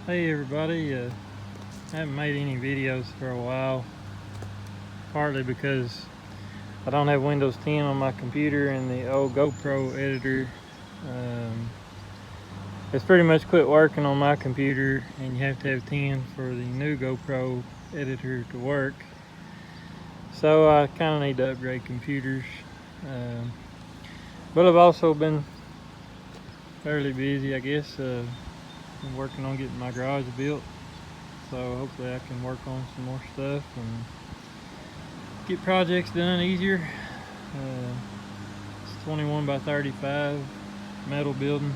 Hey everybody, I haven't made any videos for a while, partly because I don't have Windows 10 on my computer and the old GoPro editor it's pretty much quit working on my computer, and you have to have 10 for the new GoPro editor to work. So I kind of need to upgrade computers, but I've also been fairly busy, I guess. I'm working on getting my garage built, so hopefully I can work on some more stuff and get projects done easier. It's 21 by 35 metal building,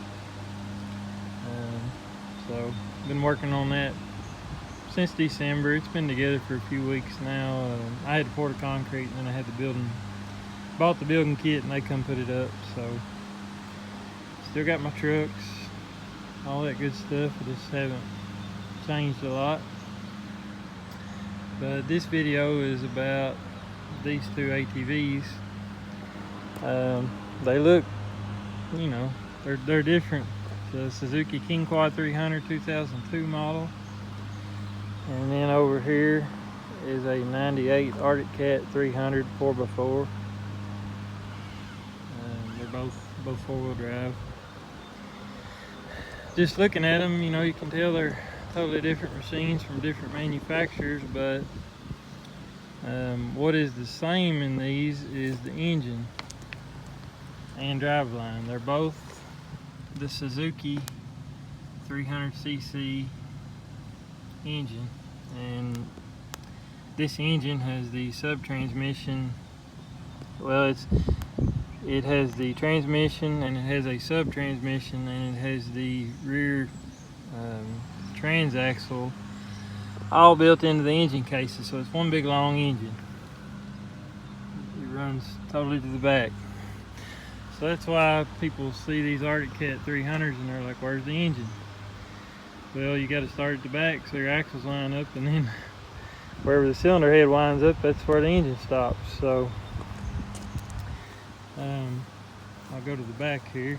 so been working on that since December. It's been together for a few weeks now. I had to pour the concrete, and then I had the building, bought the building kit, and they come put it up. So still got my trucks, all that good stuff. I just haven't changed a lot. But this video is about these two ATVs. They look, you know, they're different. The Suzuki King Quad 300 2002 model, and then over here is a 98 Arctic Cat 300 4x4. They're both four-wheel drive. Just looking at them, you know, you can tell they're totally different machines from different manufacturers, but what is the same in these is the engine and driveline. They're both the Suzuki 300cc engine, and this engine has the sub-transmission. Well, it has the transmission, and it has a sub-transmission, and it has the rear transaxle all built into the engine cases. So it's one big long engine. It runs totally to the back. So that's why people see these Arctic Cat 300s and they're like, where's the engine? Well, you got to start at the back so your axles line up, and then wherever the cylinder head winds up, that's where the engine stops. So I'll go to the back here,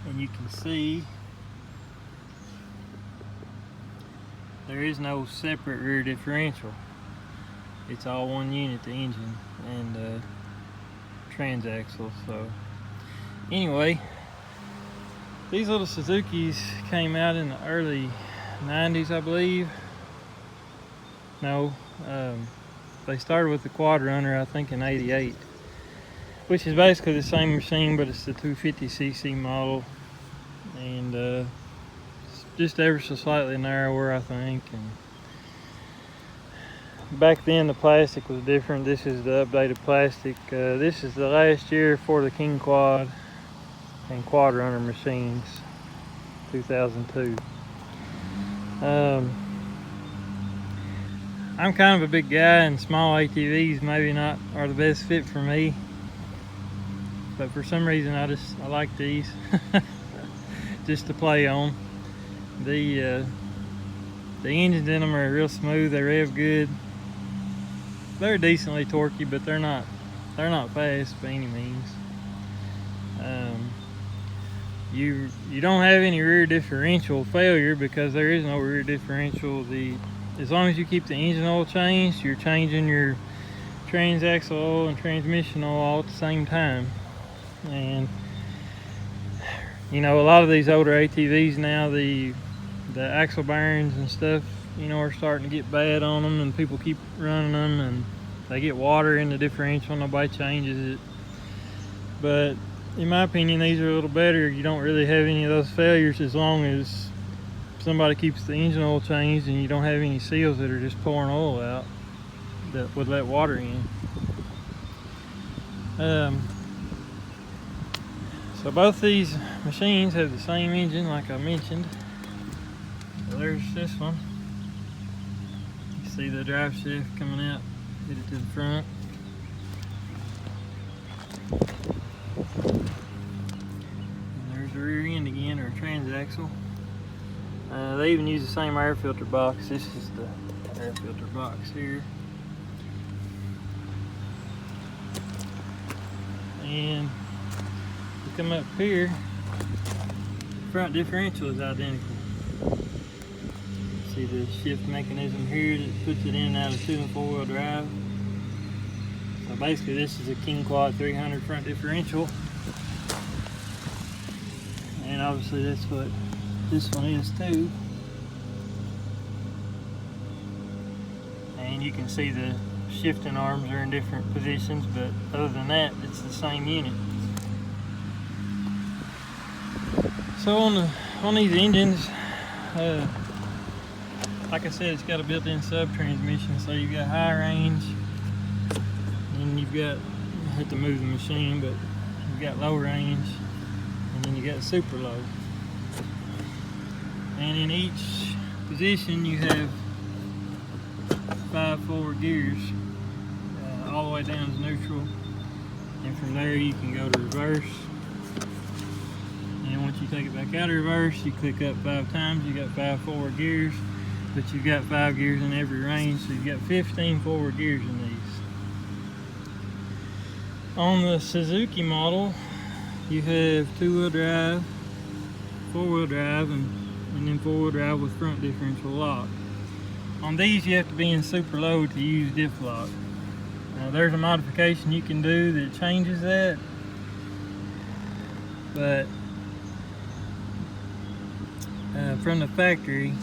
and you can see there is no separate rear differential. It's all one unit, the engine and transaxle. So anyway, these little Suzukis came out in the early 90s, I believe. No, they started with the Quad Runner, I think, in 88, which is basically the same machine, but it's the 250cc model, and it's just ever so slightly narrower, I think. And back then the plastic was different. This is the updated plastic. This is the last year for the King Quad and Quad Runner machines, 2002. I'm kind of a big guy, and small ATVs maybe not are the best fit for me, but for some reason I like these just to play on. The engines in them are real smooth. They rev good. They're decently torquey, but they're not fast by any means. You don't have any rear differential failure because there is no rear differential. As long as you keep the engine oil changed, you're changing your transaxle oil and transmission oil all at the same time. And you know, a lot of these older ATVs now, the axle bearings and stuff, you know, are starting to get bad on them, and people keep running them and they get water in the differential. Nobody changes it. But in my opinion, these are a little better. You don't really have any of those failures as long as somebody keeps the engine oil changed and you don't have any seals that are just pouring oil out that would let water in. So both these machines have the same engine, like I mentioned. So there's this one. You see the drive shaft coming out, hit it to the front. And there's the rear end again, or transaxle. They even use the same air filter box. This is the air filter box here. And you come up here, front differential is identical. See the shift mechanism here that puts it in and out of 2 and 4 wheel drive. So basically this is a King Quad 300 front differential. And obviously that's what this one is too. And you can see the shifting arms are in different positions, but other than that, it's the same unit. So on these engines, like I said, it's got a built-in sub transmission, so you've got high range, and you've got, I have to move the machine, but you've got low range, and then you got super low. And in each position you have 5 forward gears, all the way down to neutral, and from there you can go to reverse. And once you take it back out of reverse, you click up 5 times, you got 5 forward gears, but you've got 5 gears in every range, so you've got 15 forward gears in these. On the Suzuki model, you have 2-wheel drive, 4-wheel drive, and then 4-wheel drive with front differential lock. On these you have to be in super low to use diff lock. Now there's a modification you can do that changes that, but from the factory,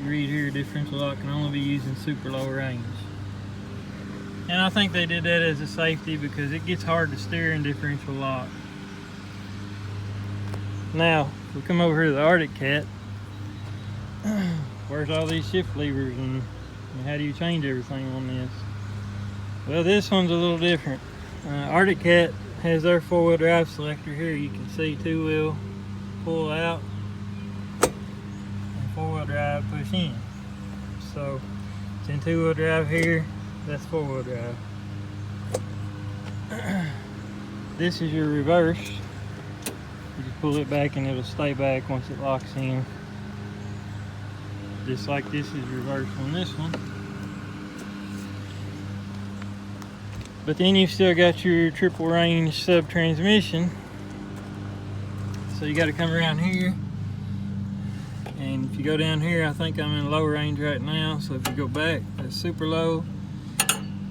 you read here differential lock can only be used in super low range. And I think they did that as a safety because it gets hard to steer in differential lock. Now, we come over here to the Arctic Cat. Where's all these shift levers and how do you change everything on this? Well, this one's a little different. Arctic Cat has their 4-wheel drive selector here. You can see 2-wheel pull out and 4-wheel drive push in. So it's in 2-wheel drive here, that's 4-wheel drive. This is your reverse. You just pull it back and it'll stay back once it locks in. Just like this is reverse on this one. But then you've still got your triple range sub transmission. So you got to come around here. And if you go down here, I think I'm in low range right now. So if you go back, that's super low,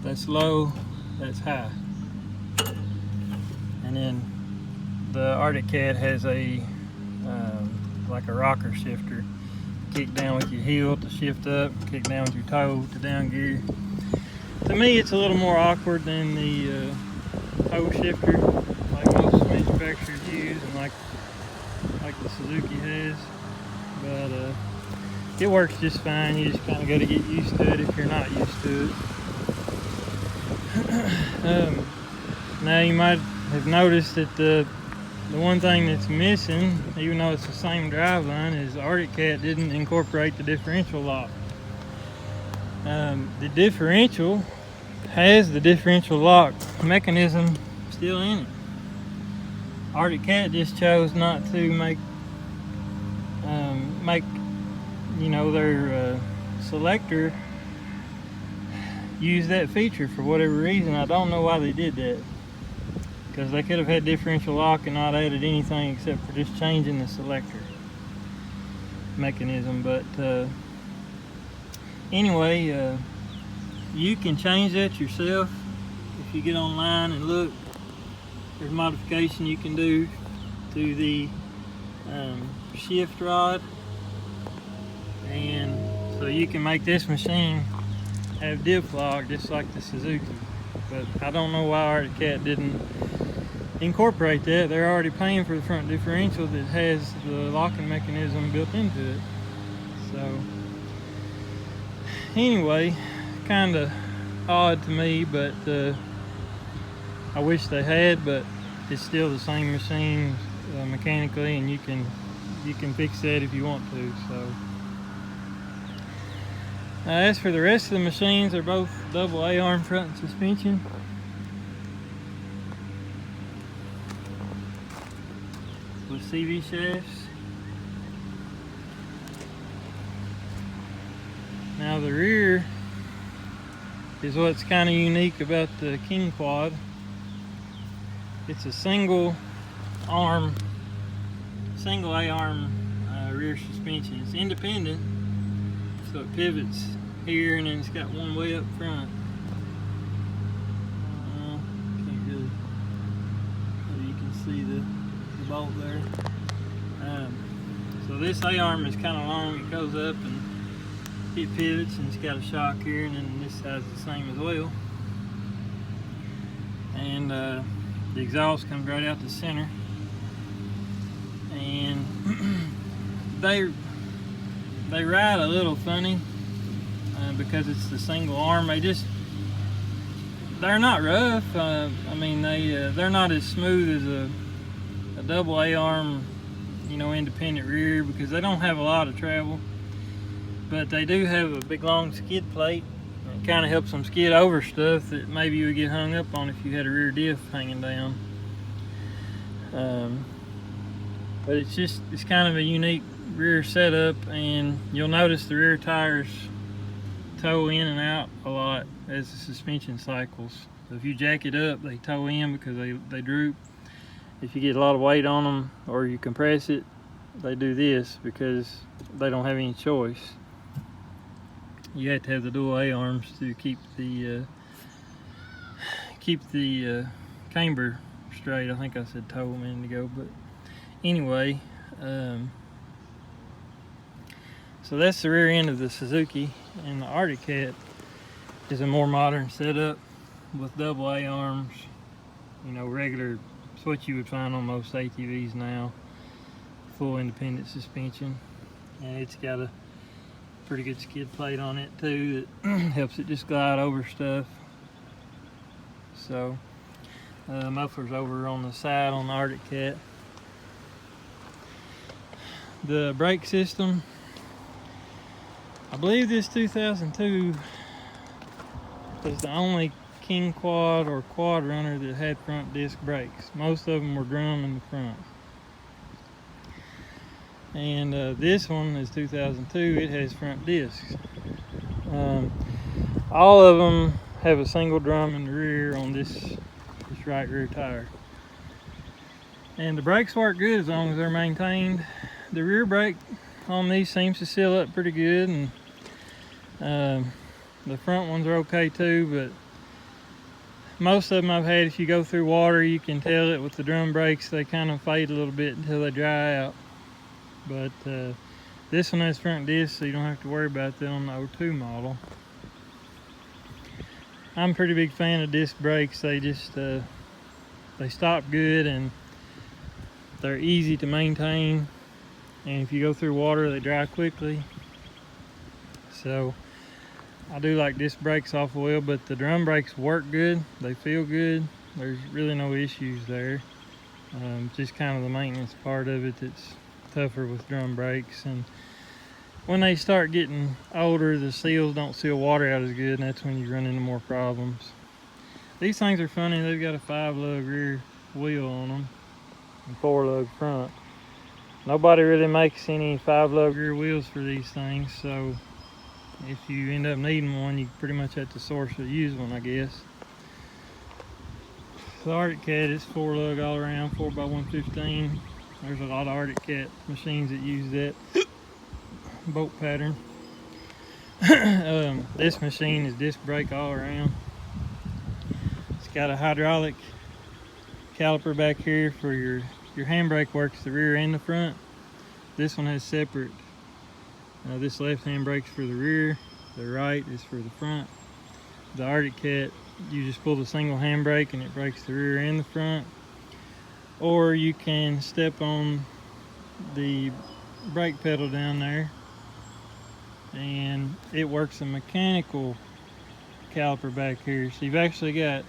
that's low, that's high. And then the Arctic Cat has a like a rocker shifter. Kick down with your heel to shift up, kick down with your toe to down gear. To me, it's a little more awkward than the toe shifter, like most manufacturers use, and like the Suzuki has. But it works just fine. You just kind of got to get used to it if you're not used to it. Now you might have noticed that the one thing that's missing, even though it's the same driveline, is the Arctic Cat didn't incorporate the differential lock. The differential has the differential lock mechanism still in it. Arctic Cat just chose not to make you know, their selector use that feature for whatever reason. I don't know why they did that, because they could have had differential lock and not added anything except for just changing the selector mechanism. But anyway, you can change that yourself. If you get online and look, there's modification you can do to the shift rod, and so you can make this machine have diff lock just like the Suzuki. But I don't know why Arctic Cat didn't incorporate that. They're already paying for the front differential that has the locking mechanism built into it. So anyway, kind of odd to me, but I wish they had, but it's still the same machine mechanically, and you can fix that if you want to. So as for the rest of the machines, they're both double A-arm front suspension. With CV shafts. Now the rear is what's kind of unique about the King Quad. It's a single arm single A-arm rear suspension. It's independent, so it pivots here, and then it's got one way up front. Can't really, you can see the bolt there. So this A-arm is kind of long. It goes up and it pivots, and it's got a shock here, and then this side's the same as well. And the exhaust comes right out the center. And they ride a little funny because it's the single arm. They're not rough. I mean, they're not as smooth as a double A-arm, you know, independent rear, because they don't have a lot of travel. But they do have a big long skid plate. It kind of helps them skid over stuff that maybe you would get hung up on if you had a rear diff hanging down. But it's kind of a unique rear setup, and you'll notice the rear tires toe in and out a lot as the suspension cycles. So if you jack it up, they toe in because they droop. If you get a lot of weight on them or you compress it, they do this because they don't have any choice. You have to have the dual A-arms to keep the camber straight. I think I said toe a minute ago, but anyway, so that's the rear end of the Suzuki, and the Arctic Cat is a more modern setup with double A-arms, you know, regular. It's what you would find on most ATVs now, full independent suspension, and it's got a pretty good skid plate on it too that helps it just glide over stuff. So muffler's over on the side on the Arctic Cat. The brake system, I believe this 2002 is the only King Quad or Quad Runner that had front disc brakes. Most of them were drum in the front. And this one is 2002, it has front discs. All of them have a single drum in the rear on this right rear tire. And the brakes work good as long as they're maintained. The rear brake on these seems to seal up pretty good, and the front ones are okay too, but most of them I've had, if you go through water, you can tell it with the drum brakes, they kind of fade a little bit until they dry out. But this one has front discs, so you don't have to worry about that on the 02 model. I'm a pretty big fan of disc brakes. They just they stop good, and they're easy to maintain, and if you go through water, they dry quickly. So I do like disc brakes off the wheel, but the drum brakes work good. They feel good. There's really no issues there. Just kind of the maintenance part of it that's tougher with drum brakes. And when they start getting older, the seals don't seal water out as good, and that's when you run into more problems. These things are funny. They've got a 5-lug rear wheel on them and 4-lug front. Nobody really makes any 5-lug rear wheels for these things, so if you end up needing one, you pretty much have to source a used one, I guess. The Arctic Cat is 4-lug all around, 4x115. There's a lot of Arctic Cat machines that use that bolt pattern. This machine is disc brake all around. It's got a hydraulic caliper back here for your handbrake works the rear and the front. This one has separate. This left hand brake's for the rear, the right is for the front. The Arctic Cat, you just pull the single handbrake and it brakes the rear and the front. Or you can step on the brake pedal down there and it works a mechanical caliper back here. So you've actually got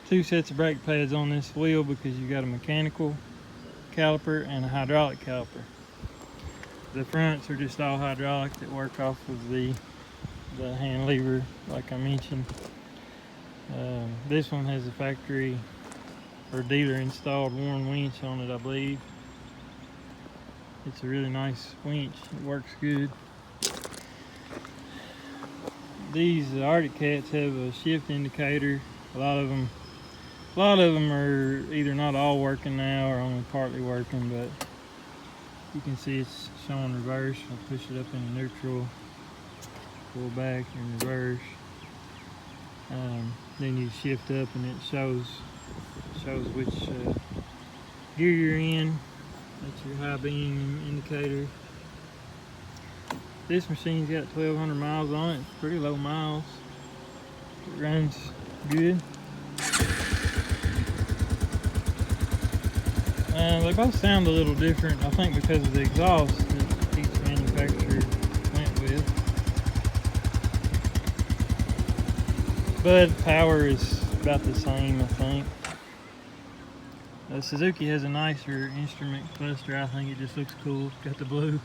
2 sets of brake pads on this wheel because you've got a mechanical caliper and a hydraulic caliper. The fronts are just all hydraulic that work off of the hand lever, like I mentioned. This one has a factory or dealer installed Warren winch on it, I believe. It's a really nice winch. It works good. These Arctic Cats have a shift indicator. A lot of them are either not all working now or only partly working, but You can see it's showing reverse. I'll push it up into neutral, pull back and reverse. Then you shift up and it shows which gear you're in. That's your high beam indicator. This machine's got 1,200 miles on it. It's pretty low miles. It runs good. They both sound a little different, I think, because of the exhaust that each manufacturer went with. But power is about the same, I think. Suzuki has a nicer instrument cluster. I think it just looks cool. It's got the blue.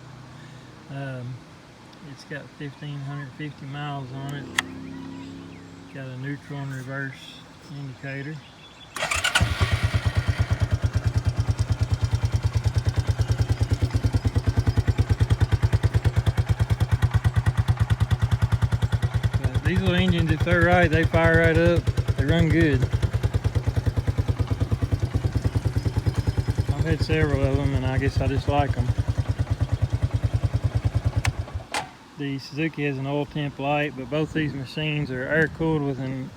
It's got 1,550 miles on it. Got a neutral and reverse indicator. But these little engines, if they're right, they fire right up. They run good. I've had several of them, and I guess I just like them. The Suzuki has an oil temp light, but both these machines are air cooled with an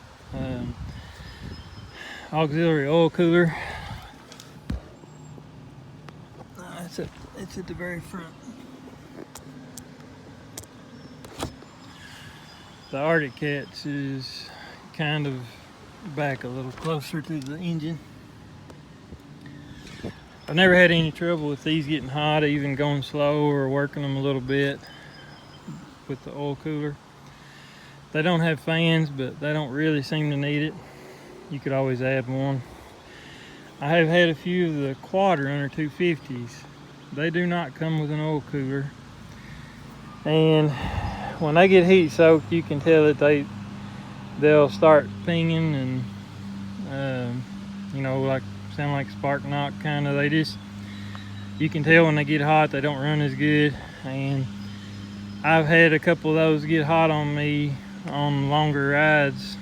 auxiliary oil cooler. It's at the very front. The Arctic Cat's is kind of back a little closer to the engine. I've never had any trouble with these getting hot, even going slow or working them a little bit with the oil cooler. They don't have fans, but they don't really seem to need it. You could always add one. I have had a few of the Quad Runner 250s. They do not come with an oil cooler, and when they get heat soaked, you can tell that they'll start pinging and you know, like sound like spark knock kind of. You can tell when they get hot they don't run as good, and I've had a couple of those get hot on me on longer rides,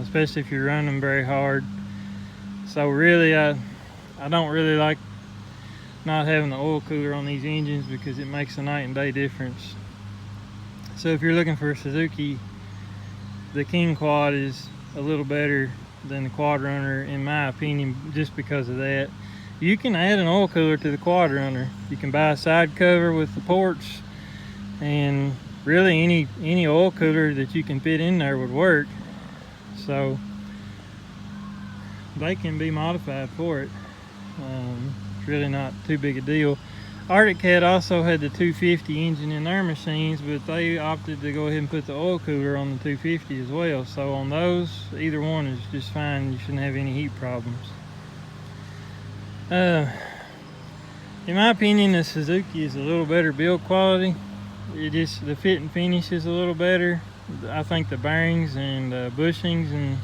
especially if you're running very hard. So really, I don't really like not having the oil cooler on these engines because it makes a night and day difference. So if you're looking for a Suzuki, the King Quad is a little better than the Quad Runner in my opinion, just because of that. You can add an oil cooler to the Quad Runner. You can buy a side cover with the ports, and really any oil cooler that you can fit in there would work. So they can be modified for it. It's really not too big a deal. Arctic Cat also had the 250 engine in their machines, but they opted to go ahead and put the oil cooler on the 250 as well. So on those, either one is just fine. You shouldn't have any heat problems. In my opinion, the Suzuki is a little better build quality. The fit and finish is a little better. I think the bearings and bushings and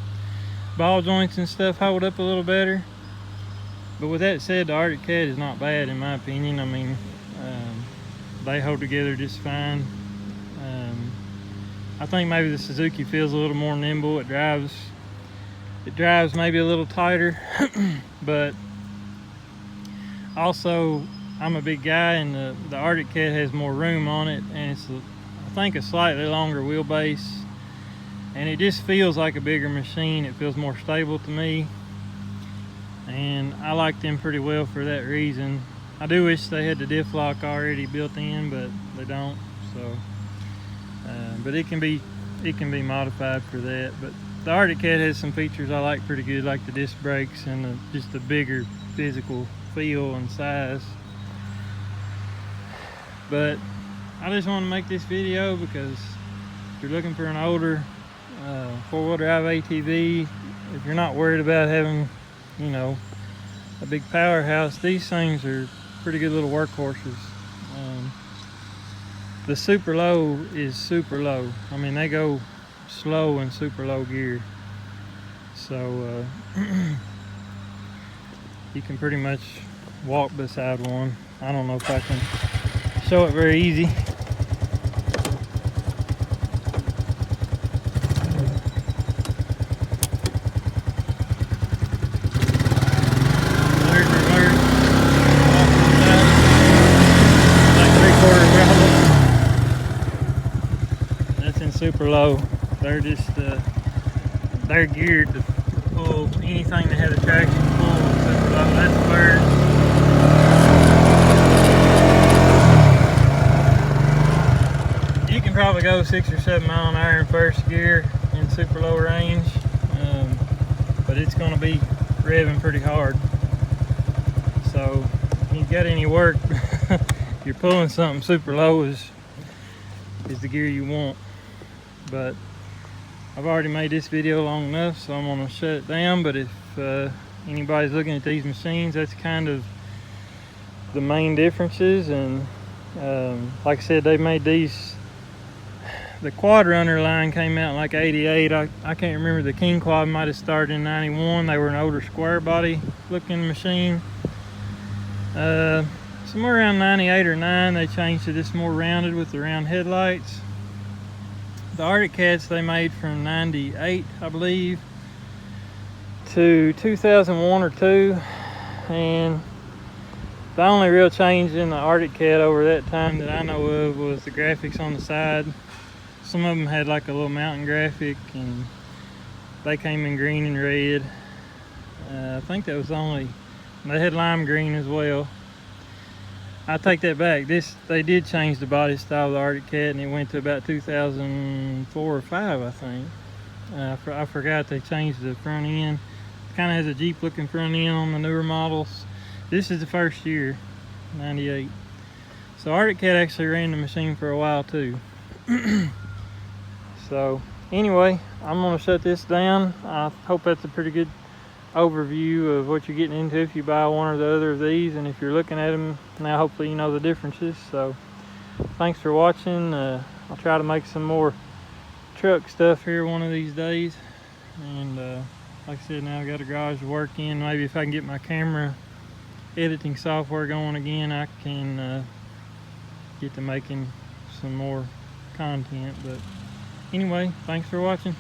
ball joints and stuff hold up a little better. But with that said, the Arctic Cat is not bad in my opinion. I mean, they hold together just fine. I think maybe the Suzuki feels a little more nimble. It drives maybe a little tighter, but also I'm a big guy, and the Arctic Cat has more room on it, and it's I think a slightly longer wheelbase, and it just feels like a bigger machine. It feels more stable to me, and I like them pretty well for that reason. I do wish they had the diff lock already built in, but they don't. So, but it can be modified for that. But the Arctic Cat has some features I like pretty good, like the disc brakes and just the bigger physical feel and size. But I just want to make this video because if you're looking for an older four-wheel drive ATV, if you're not worried about having, you know, a big powerhouse, these things are pretty good little workhorses. The super low is super low. I mean, they go slow in super low gear. So you can pretty much walk beside one. I don't know if I can show it very easy. super low. They're just they're geared to pull anything that has a traction pull super low. That's a bird. You can probably go 6 or 7 miles an hour in first gear in super low range, but it's going to be revving pretty hard. So if you got any work, you're pulling something super low is the gear you want. But I've already made this video long enough, so I'm going to shut it down. But if anybody's looking at these machines, that's kind of the main differences. And like I said, they made these, the Quad Runner line came out in like 88. I can't remember, the King Quad might have started in 91. They were an older square body looking machine. Somewhere around 98 or 9 they changed to this more rounded with the round headlights. The Arctic Cats they made from 98 I believe to 2001 or 2, and the only real change in the Arctic Cat over that time that I know of was the graphics on the side. Some of them had like a little mountain graphic and they came in green and red. I think that was only, they had lime green as well. I take that back. They did change the body style of the Arctic Cat, and it went to about 2004 or 5, I think. I forgot they changed the front end. It kind of has a Jeep looking front end on the newer models. This is the first year, 98. So Arctic Cat actually ran the machine for a while too. So anyway, I'm gonna shut this down. I hope that's a pretty good overview of what you're getting into if you buy one or the other of these, and if you're looking at them now, hopefully you know the differences. So thanks for watching. I'll try to make some more truck stuff here one of these days, and like I said, now I've got a garage to work in. Maybe if I can get my camera editing software going again, I can get to making some more content. But anyway, thanks for watching.